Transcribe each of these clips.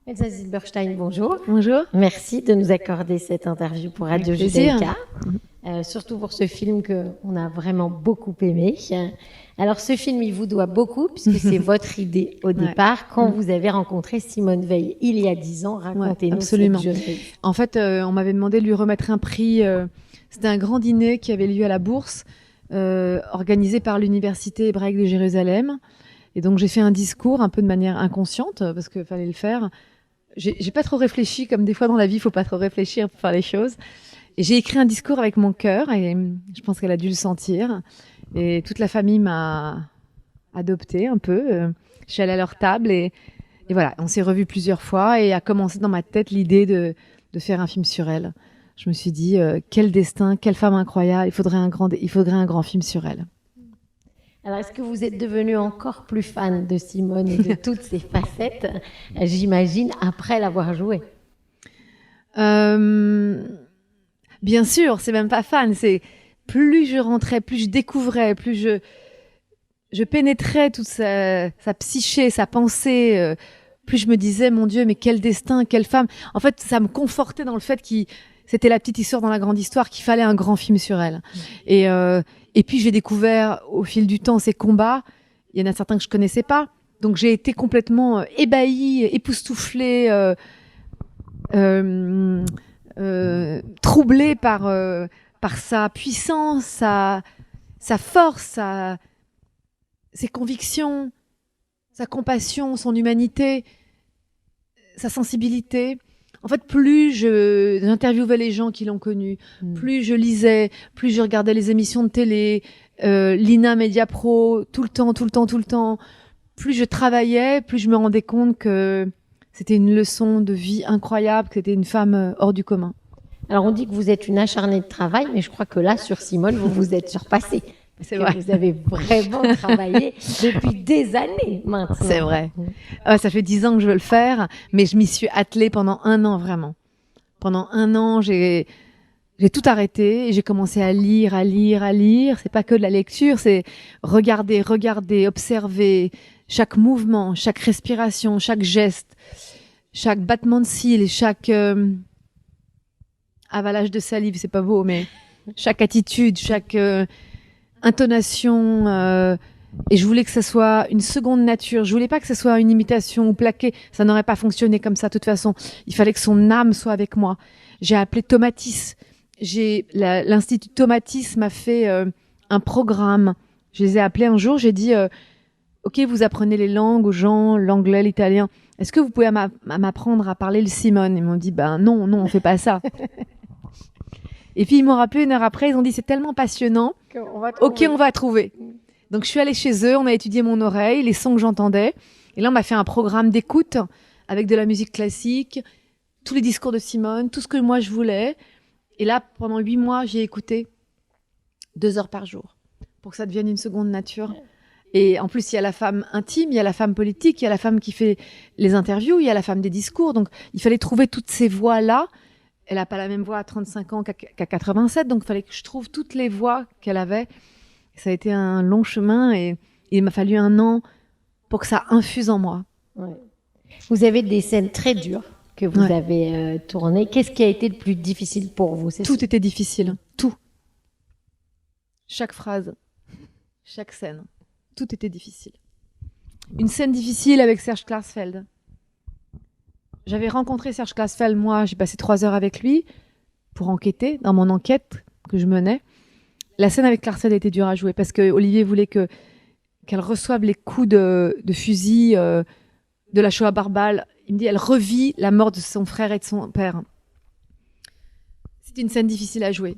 Elsa Zilberstein, bonjour. Bonjour. Merci de nous accorder cette interview pour Radio Avec plaisir. Judaïka, surtout pour ce film qu'on a vraiment beaucoup aimé. Alors, ce film, il vous doit beaucoup, puisque c'est votre idée au départ, quand vous avez rencontré Simone Veil il y a 10 ans. Racontez-nous absolument. cette jeunesse. En fait, on m'avait demandé de lui remettre un prix. C'était un grand dîner qui avait lieu à la Bourse, organisé par l'Université hébraïque de Jérusalem. Et donc, j'ai fait un discours un peu de manière inconsciente, parce qu'il fallait le faire. J'ai pas trop réfléchi, comme des fois dans la vie, il faut pas trop réfléchir pour faire les choses. Et j'ai écrit un discours avec mon cœur, et je pense qu'elle a dû le sentir. Et toute la famille m'a adoptée un peu. Je suis allée à leur table et voilà, on s'est revus plusieurs fois et a commencé dans ma tête l'idée de faire un film sur elle. Je me suis dit, quel destin, quelle femme incroyable, il faudrait un grand film sur elle. Alors, est-ce que vous êtes devenu encore plus fan de Simone et de toutes ses facettes, j'imagine, après l'avoir jouée? Bien sûr, c'est même pas fan, c'est plus je rentrais, plus je découvrais, plus je pénétrais toute sa psyché, sa pensée, plus je me disais, mon Dieu, mais quel destin, quelle femme. En fait, ça me confortait dans le fait que c'était la petite histoire dans la grande histoire, qu'il fallait un grand film sur elle. Et puis, j'ai découvert au fil du temps ses combats. Il y en a certains que je connaissais pas. Donc, j'ai été complètement ébahie, époustouflée, troublée par sa puissance, sa force, ses convictions, sa compassion, son humanité, sa sensibilité. En fait, plus j'interviewais les gens qui l'ont connue, plus je lisais, plus je regardais les émissions de télé, l'INA Media Pro, tout le temps, plus je travaillais, plus je me rendais compte que c'était une leçon de vie incroyable, que c'était une femme hors du commun. Alors, on dit que vous êtes une acharnée de travail, mais je crois que là, sur Simone, vous vous êtes surpassée. C'est vrai. Vous avez vraiment travaillé depuis des années maintenant. C'est vrai. Ça fait 10 ans que je veux le faire, mais je m'y suis attelée pendant 1 an, vraiment. Pendant 1 an, j'ai tout arrêté et j'ai commencé à lire. C'est pas que de la lecture, c'est regarder, observer chaque mouvement, chaque respiration, chaque geste, chaque battement de cils, chaque avalage de salive, c'est pas beau, mais chaque attitude, chaque intonation, et je voulais que ça soit une seconde nature. Je voulais pas que ça soit une imitation ou plaqué. Ça n'aurait pas fonctionné comme ça de toute façon. Il fallait que son âme soit avec moi. J'ai appelé Tomatis. L'Institut Tomatis m'a fait un programme. Je les ai appelés un jour. J'ai dit, OK, vous apprenez les langues aux gens, l'anglais, l'italien. Est-ce que vous pouvez m'apprendre à parler le Simone? Ils m'ont dit, non, on fait pas ça. Et puis ils m'ont rappelé 1 heure après. Ils ont dit, c'est tellement passionnant. OK, on va trouver. Donc, je suis allée chez eux, on a étudié mon oreille, les sons que j'entendais. Et là, on m'a fait un programme d'écoute avec de la musique classique, tous les discours de Simone, tout ce que moi je voulais. Et là, pendant 8 mois, j'ai écouté 2 heures par jour pour que ça devienne une seconde nature. Et en plus, il y a la femme intime, il y a la femme politique, il y a la femme qui fait les interviews, il y a la femme des discours. Donc, il fallait trouver toutes ces voix-là. Elle n'a pas la même voix à 35 ans qu'à 87, donc il fallait que je trouve toutes les voix qu'elle avait. Ça a été un long chemin et il m'a fallu 1 an pour que ça infuse en moi. Ouais. Vous avez des scènes très dures que vous avez tournées. Qu'est-ce qui a été le plus difficile pour vous? Tout était difficile, tout. Chaque phrase, chaque scène, tout était difficile. Une scène difficile avec Serge Klarsfeld. J'avais rencontré Serge Klarsfeld, moi, j'ai passé 3 heures avec lui pour enquêter, dans mon enquête que je menais. La scène avec Klarsfeld était dure à jouer parce que Olivier voulait qu'elle reçoive les coups de fusil de la Shoah Barbale. Il me dit, elle revit la mort de son frère et de son père. C'était une scène difficile à jouer.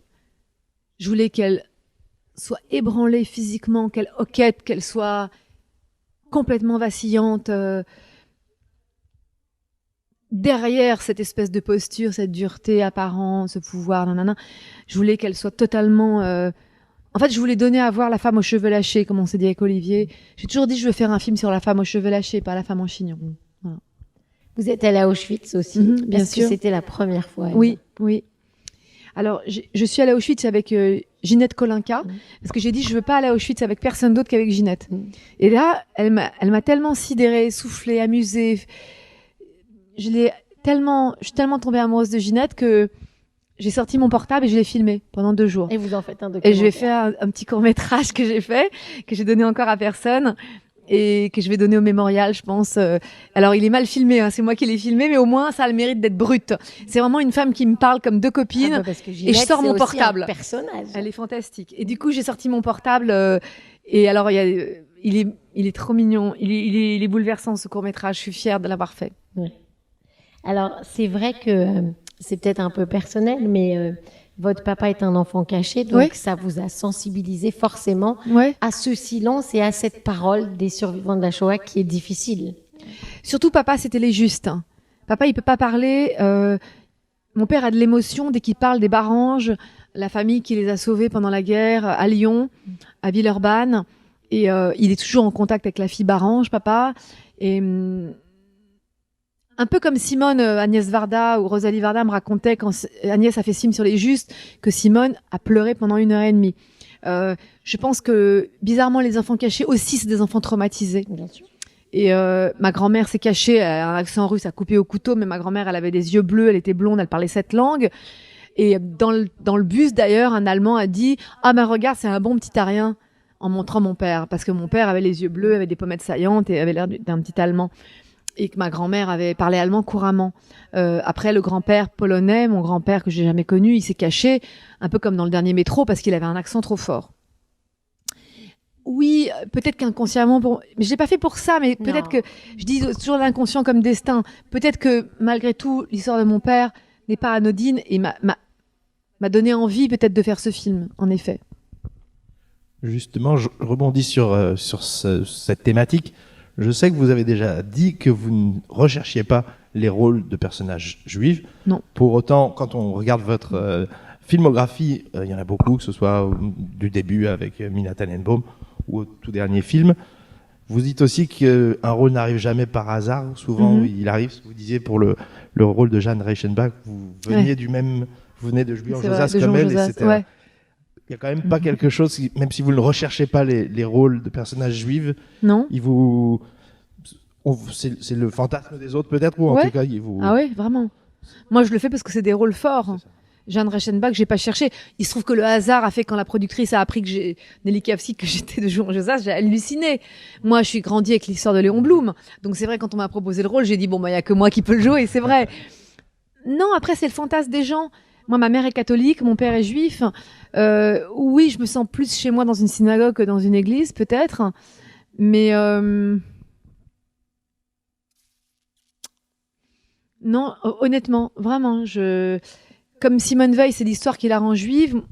Je voulais qu'elle soit ébranlée physiquement, qu'elle hoquette, qu'elle soit complètement vacillante. Derrière cette espèce de posture, cette dureté apparente, ce pouvoir, nanana, je voulais qu'elle soit totalement... En fait, je voulais donner à voir la femme aux cheveux lâchés, comme on s'est dit avec Olivier. J'ai toujours dit, je veux faire un film sur la femme aux cheveux lâchés, pas la femme en chignon. Voilà. Vous êtes allée à Auschwitz aussi, bien sûr. Que c'était la première fois. Oui. Alors, je suis allée à Auschwitz avec Ginette Kolinka, parce que j'ai dit, je veux pas aller à Auschwitz avec personne d'autre qu'avec Ginette. Et là, elle m'a tellement sidérée, soufflée, amusée, je suis tellement tombée amoureuse de Ginette que j'ai sorti mon portable et je l'ai filmé pendant 2 jours. Et vous en faites un documentaire. Et je vais faire un petit court-métrage que j'ai fait, que j'ai donné encore à personne et que je vais donner au mémorial, je pense. Alors, il est mal filmé, hein, c'est moi qui l'ai filmé, mais au moins, ça a le mérite d'être brut. C'est vraiment une femme qui me parle comme 2 copines. Parce que et je sors mon portable. Un personnage. Elle est fantastique. Et du coup, j'ai sorti mon portable. Et alors, il est trop mignon. Il est bouleversant, ce court-métrage. Je suis fière de l'avoir fait. Ouais. Alors, c'est vrai que c'est peut-être un peu personnel, mais votre papa est un enfant caché, donc ça vous a sensibilisé forcément à ce silence et à cette parole des survivants de la Shoah qui est difficile. Surtout, papa, c'était les justes. Hein. Papa, il peut pas parler. Mon père a de l'émotion dès qu'il parle des Baranges, la famille qui les a sauvés pendant la guerre, à Lyon, à Villeurbanne. Et il est toujours en contact avec la fille Barange, papa. Et un peu comme Simone, Agnès Varda ou Rosalie Varda me racontait quand Agnès a fait Sim sur les justes, que Simone a pleuré pendant 1h30. Je pense que, bizarrement, les enfants cachés aussi, c'est des enfants traumatisés. Bien sûr. Et ma grand-mère s'est cachée, elle a un accent russe, a coupé au couteau, mais ma grand-mère, elle avait des yeux bleus, elle était blonde, elle parlait 7 langues. Et dans le bus, d'ailleurs, un Allemand a dit « Ah ben regarde, c'est un bon petit Arien », en montrant mon père. Parce que mon père avait les yeux bleus, avait des pommettes saillantes et avait l'air d'un petit Allemand. Et que ma grand-mère avait parlé allemand couramment. Après, le grand-père polonais, mon grand-père que j'ai jamais connu, il s'est caché, un peu comme dans le dernier métro, parce qu'il avait un accent trop fort. Oui, peut-être qu'inconsciemment, mais je l'ai pas fait pour ça, mais peut-être que, je dis toujours l'inconscient comme destin, peut-être que malgré tout, l'histoire de mon père n'est pas anodine et m'a donné envie peut-être de faire ce film, en effet. Justement, je rebondis sur cette thématique. Je sais que vous avez déjà dit que vous ne recherchiez pas les rôles de personnages juifs. Non. Pour autant, quand on regarde votre filmographie, il y en a beaucoup, que ce soit du début avec Mina Tannenbaum ou au tout dernier film. Vous dites aussi qu'un rôle n'arrive jamais par hasard. Souvent, il arrive, ce que vous disiez pour le rôle de Jeanne Reichenbach, vous veniez vous venez de Julian Josas comme elle, et c'était... Il n'y a quand même pas quelque chose, même si vous ne recherchez pas les rôles de personnages juifs, non. C'est le fantasme des autres peut-être, ou en tout cas, Ah oui, vraiment. Moi, je le fais parce que c'est des rôles forts. Jeanne Reichenbach, j'ai pas cherché. Il se trouve que le hasard a fait, quand la productrice a appris que Nelly Kavsik, que j'étais de Julian Josas, j'ai halluciné. Moi, je suis grandie avec l'histoire de Léon Blum. Donc c'est vrai, quand on m'a proposé le rôle, j'ai dit, bon, bah, il y a que moi qui peux le jouer, c'est vrai. Non, après, c'est le fantasme des gens. Moi, ma mère est catholique, mon père est juif. Oui, je me sens plus chez moi dans une synagogue que dans une église, peut-être. Mais non, honnêtement, vraiment, comme Simone Veil, c'est l'histoire qui la rend juive.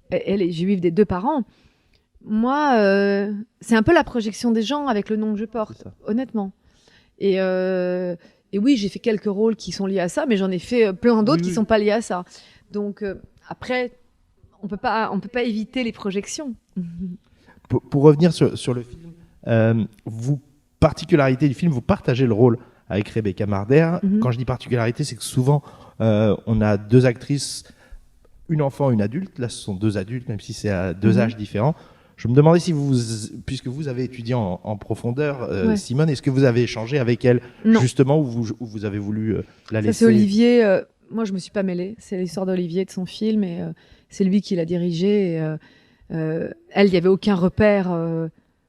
Elle est juive des 2 parents. Moi, c'est un peu la projection des gens avec le nom que je porte, honnêtement. Et oui, j'ai fait quelques rôles qui sont liés à ça, mais j'en ai fait plein d'autres qui sont pas liés à ça. Donc après, on peut pas éviter les projections. Pour revenir sur le film, particularité du film, vous partagez le rôle avec Rebecca Marder. Quand je dis particularité, c'est que souvent on a 2 actrices, une enfant, une adulte. Là, ce sont 2 adultes, même si c'est à 2 âges différents. Je me demandais si puisque vous avez étudié en profondeur, Simone, est-ce que vous avez échangé avec elle justement, ou vous avez voulu la laisser? Ça, c'est Olivier. Moi, je me suis pas mêlée. C'est l'histoire d'Olivier, de son film, et c'est lui qui l'a dirigé. Et, elle, il y avait aucun repère.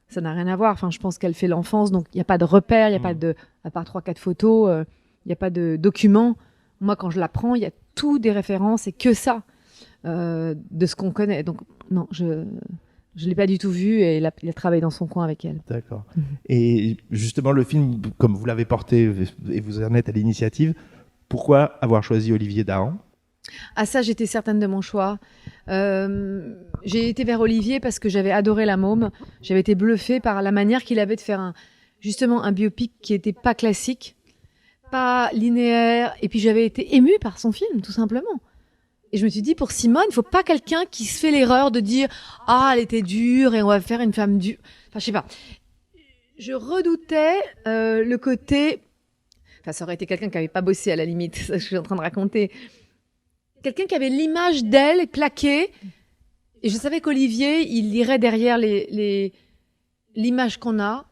Ça n'a rien à voir. Enfin, je pense qu'elle fait l'enfance, donc il n'y a pas de repère, il n'y a pas à part 3-4 photos, il n'y a pas de documents. Moi, quand je la prends, il y a tout des références et que ça de ce qu'on connaît. Donc, non, je l'ai pas du tout vue, et il a travaillé dans son coin avec elle. D'accord. Et justement, le film, comme vous l'avez porté et vous en êtes à l'initiative, pourquoi avoir choisi Olivier Dahan? Ah, ça, j'étais certaine de mon choix. J'ai été vers Olivier parce que j'avais adoré La Môme. J'avais été bluffée par la manière qu'il avait de faire justement un biopic qui était pas classique, pas linéaire. Et puis j'avais été émue par son film, tout simplement. Et je me suis dit, pour Simone, il faut pas quelqu'un qui se fait l'erreur de dire « Ah, elle était dure et on va faire une femme dure ». Enfin, je sais pas. Je redoutais le côté... Enfin, ça aurait été quelqu'un qui avait pas bossé, à la limite, c'est ce que je suis en train de raconter. Quelqu'un qui avait l'image d'elle plaquée. Et je savais qu'Olivier, il irait derrière l'image qu'on a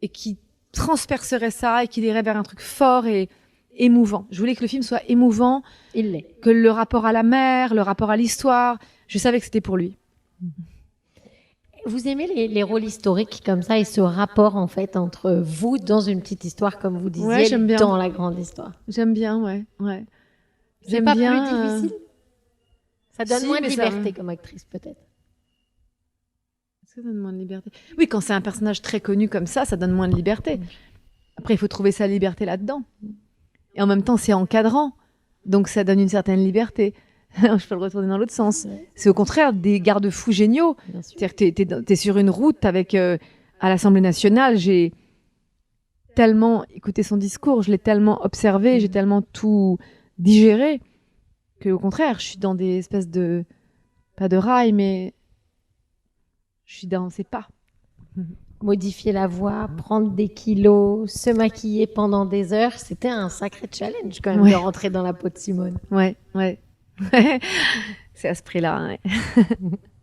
et qui transpercerait ça et qu'il irait vers un truc fort et émouvant. Je voulais que le film soit émouvant, Il l'est. que le rapport à la mer, le rapport à l'histoire, je savais que c'était pour lui. Vous aimez les rôles historiques comme ça et ce rapport en fait entre vous dans une petite histoire comme vous disiez Ouais, j'aime bien. dans la grande histoire. J'aime bien, ouais. C'est J'aime pas bien, plus difficile. Ça donne si, moins de mais ça- liberté comme actrice peut-être. Ça donne moins de liberté. Oui, quand c'est un personnage très connu comme ça donne moins de liberté. Après, il faut trouver sa liberté là-dedans. Et en même temps, c'est encadrant. Donc, ça donne une certaine liberté. Je peux le retourner dans l'autre sens. Ouais. C'est au contraire des garde-fous géniaux. Bien sûr. C'est-à-dire que t'es sur une route avec, à l'Assemblée nationale, j'ai tellement écouté son discours, je l'ai tellement observé, j'ai tellement tout digéré, que au contraire, je suis dans des espèces de, pas de rails, mais je suis dans ses pas. Modifier la voix, prendre des kilos, se maquiller pendant des heures, c'était un sacré challenge quand même Ouais. de rentrer dans la peau de Simone. Ouais. C'est à ce prix-là. Ouais.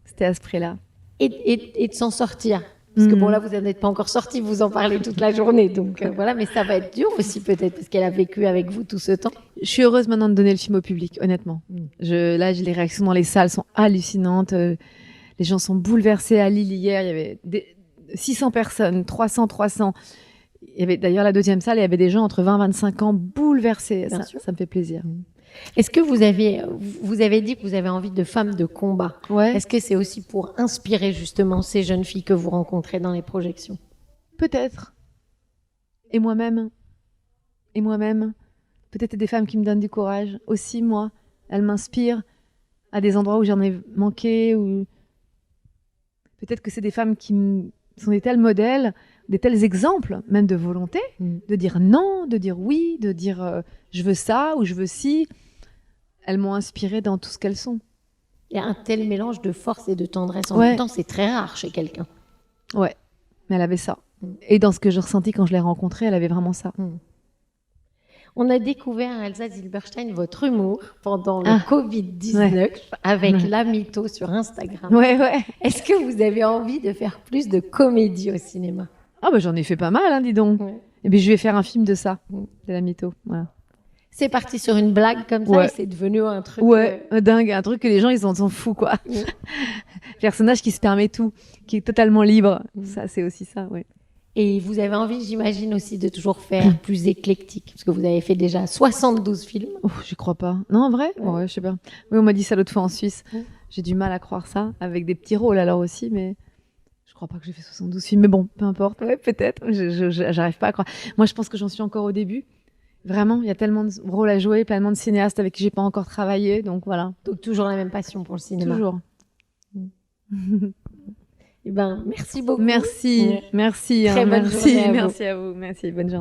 C'était à ce prix-là. Et de s'en sortir. Parce que Mhm. bon, là, vous n'êtes pas encore sorti, vous en parlez toute la journée. Donc voilà, mais ça va être dur aussi peut-être, parce qu'elle a vécu avec vous tout ce temps. Je suis heureuse maintenant de donner le film au public, honnêtement. Mm. Là, les réactions dans les salles sont hallucinantes. Les gens sont bouleversés. À Lille, hier, il y avait 600 personnes, 300. Il y avait d'ailleurs la deuxième salle, il y avait des gens entre 20 et 25 ans bouleversés. Bien Ça, sûr. ça me fait plaisir. Est-ce que vous avez dit que vous avez envie de femmes de combat? Ouais, Est-ce que c'est aussi pour inspirer justement ces jeunes filles que vous rencontrez dans les projections? peut-être. Et moi-même. Peut-être des femmes qui me donnent du courage. Aussi, moi. Elles m'inspirent à des endroits où j'en ai manqué. Ou peut-être que c'est des femmes qui sont des tels modèles, des tels exemples, même de volonté, de dire non, de dire oui, de dire je veux ça ou je veux ci. Elles m'ont inspirée dans tout ce qu'elles sont. Il y a un tel mélange de force et de tendresse en Ouais. même temps, c'est très rare chez quelqu'un. Ouais, mais elle avait ça. Et dans ce que je ressentis quand je l'ai rencontrée, elle avait vraiment ça. On a découvert, Elsa Zilberstein, votre humour pendant le Ah. Covid-19 avec Ouais. la mytho sur Instagram. Ouais. Est-ce que vous avez envie de faire plus de comédie au cinéma? Ah bah j'en ai fait pas mal, hein, dis donc. Ouais. Et puis je vais faire un film de ça, Mm. de la mytho. Voilà. C'est parti sur une blague comme ça Ouais. et c'est devenu un truc. Ouais, dingue, un truc que les gens ils s'en foutent quoi. Ouais. Personnage qui se permet tout, qui est totalement libre. Mm. Ça c'est aussi ça, ouais. Et vous avez envie, j'imagine aussi, de toujours faire plus éclectique, parce que vous avez fait déjà 72 films. Oh, j'y crois pas. Non, en vrai? Ouais. Ouais, je sais pas. Oui, on m'a dit ça l'autre fois en Suisse. Mm. J'ai du mal à croire ça, avec des petits rôles alors aussi, mais je crois pas que j'ai fait 72 films. Mais bon, peu importe. Ouais, peut-être. J'arrive pas à croire. Moi, je pense que j'en suis encore au début. Vraiment, il y a tellement de rôles à jouer, tellement de cinéastes avec qui j'ai pas encore travaillé, donc voilà. Donc toujours la même passion pour le cinéma. Toujours. Eh ben, merci beaucoup. Merci, Ouais. merci, Très bonne merci, journée à vous. merci à vous, merci, bonne journée.